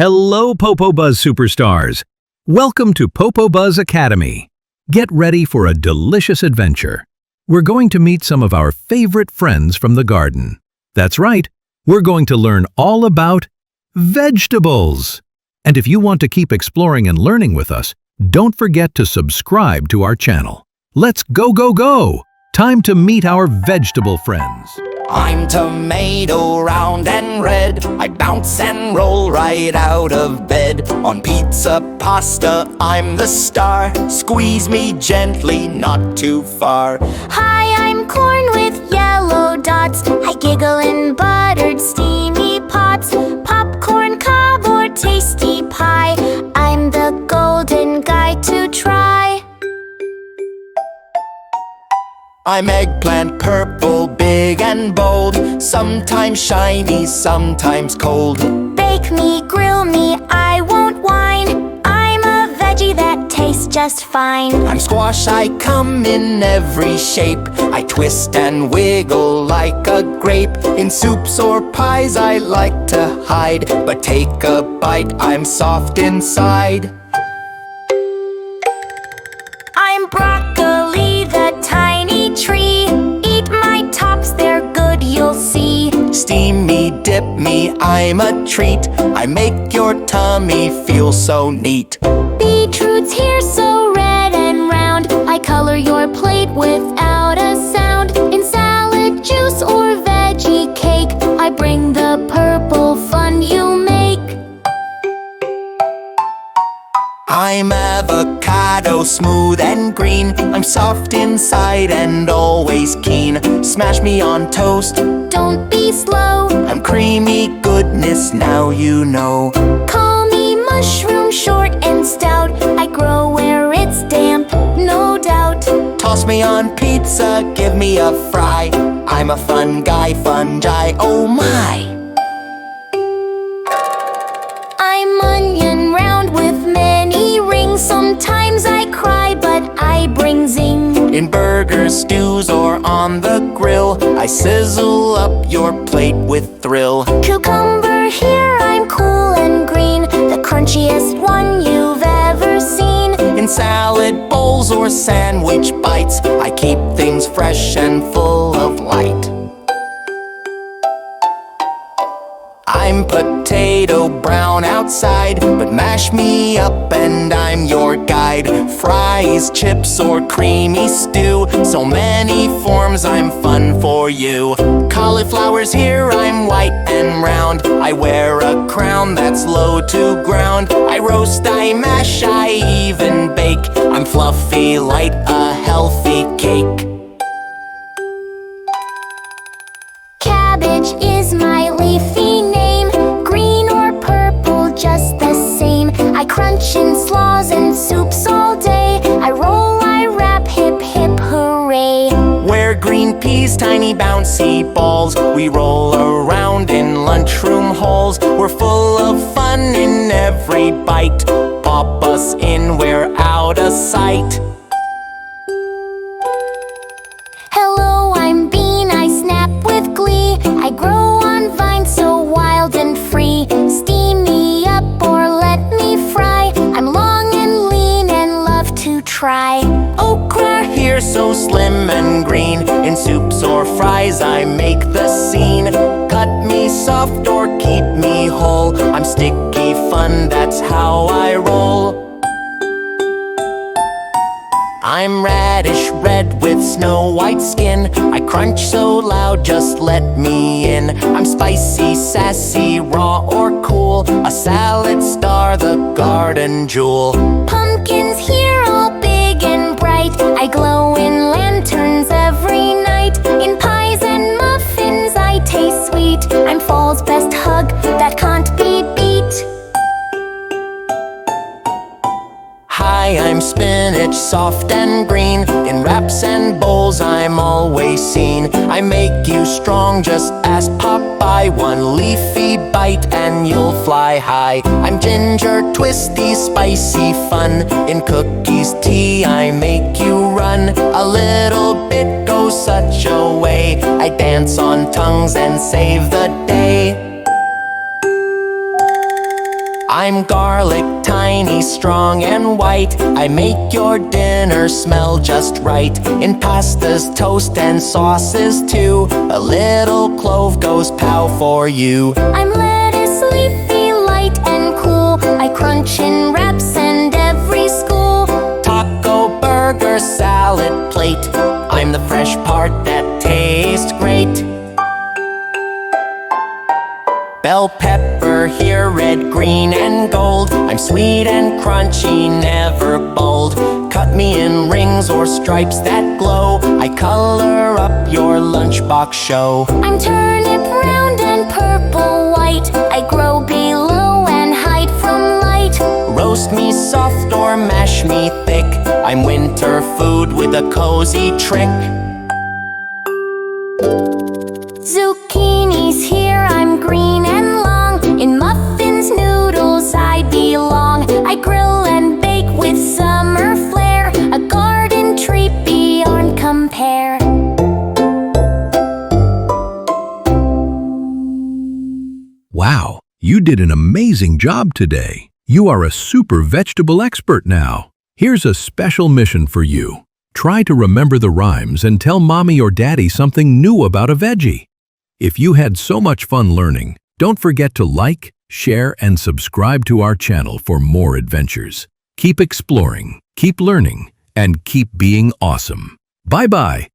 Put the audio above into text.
Hello, PoPoBuzz superstars! Welcome to PoPoBuzz Academy. Get ready for a delicious adventure. We're going to meet some of our favorite friends from the garden. That's right, we're going to learn all about vegetables. And if you want to keep exploring and learning with us, don't forget to subscribe to our channel. Let's go, go, go! Time to meet our vegetable friends. I'm tomato, round and red. I bounce and roll right out of bed. On pizza, pasta, I'm the star. Squeeze me gently, not too far. Hi, I'm corn with yellow dots. I giggle in buttered, steamy pots. Popcorn, cob, or tasty pie. I'm the golden guy to try. I'm eggplant, purple, big and bold. Sometimes shiny, sometimes cold. Bake me, grill me, I won't whine. I'm a veggie that tastes just fine. I'm squash, I come in every shape. I twist and wiggle like a grape. In soups or pies I like to hide, but take a bite, I'm soft inside. I'm broccoli, the tiny tree. Eat my tops, they're good, you'll see. Steam me, dip me, I'm a treat. I make your tummy feel so neat. Beetroot's here so red and round. I color your plate without a sound. In salad, juice, or veggie cake, I bring the purple fun you make. I'm avocado, smooth and green. I'm soft inside and always keen. Smash me on toast, Don't be slow, I'm creamy goodness, now you know. call me mushroom, short and stout. I grow where it's damp, no doubt. Toss me on pizza, give me a fry. I'm a fun guy, fungi, oh my. I'm onion round with many rings. Sometimes I cry, but I bring zing. In burgers, stews, or on the grill, I sizzle up your plate with thrill. Cucumber, here I'm cool and green, the crunchiest one you've ever seen. In salad bowls or sandwich bites, I keep things fresh and full of light. I'm potato, brown outside, but mash me up and I'm your guide. Fries, chips, or creamy stew, so many forms, I'm fun for you. Cauliflower's here, I'm white and round. I wear a crown that's low to ground. I roast, I mash, I even bake. I'm fluffy, light, a healthy cake. Cabbage is my leafy name, green or purple, just the same. I crunch in slaws and soups all day. I roll, I wrap, hip, hip, hooray. We're green peas, tiny bouncy balls. We roll around in lunchroom halls. We're full of fun in every bite. Pop us in, we're out of sight. Hello, I'm bean, I snap with glee. I grow on vines so wild and free. Steam me up or let me fry. I'm long and lean and love to try. Okra here so slim and green. In soups or fries I make the scene. Cut me soft or keep me whole. I'm sticky fun, that's how I roll. I'm radish red with snow white skin. I crunch so loud, just let me in. I'm spicy, sassy, raw or cool. A salad star, the garden jewel. Pumpkins here all big and bright. I glow in lanterns every night. In pies and muffins I taste sweet. I'm fall's best hug, that can't be beat. Hi, I'm spinach, soft and green. In wraps and bowls I'm always seen. I make you strong, just ask Popeye. One leafy bite and you'll fly high. I'm ginger, twisty, spicy fun. In cookies, tea, I make you run. A little bit goes such a way. I dance on tongues and save the day. I'm garlic, tiny, strong, and white. I make your dinner smell just right. In pastas, toast, and sauces too. A little clove goes pow for you. I'm lettuce, leafy, light, and cool. I crunch in wraps and every school. Taco, burger, salad plate. I'm the fresh part that tastes great. Bell pepper, here red, green, and gold. I'm sweet and crunchy, never bold. Cut me in rings or stripes that glow. I color up your lunchbox show. I'm turnip, round, and purple white. I grow below and hide from light. Roast me soft or mash me thick. I'm winter food with a cozy trick. Zucchini's here, I'm green and long. In muffins, noodles, I belong. I grill and bake with summer flair. A garden treat beyond compare. Wow, you did an amazing job today. You are a super vegetable expert now. Here's a special mission for you. Try to remember the rhymes and tell mommy or daddy something new about a veggie. If you had so much fun learning, don't forget to like, share, and subscribe to our channel for more adventures. Keep exploring, keep learning, and keep being awesome. Bye-bye.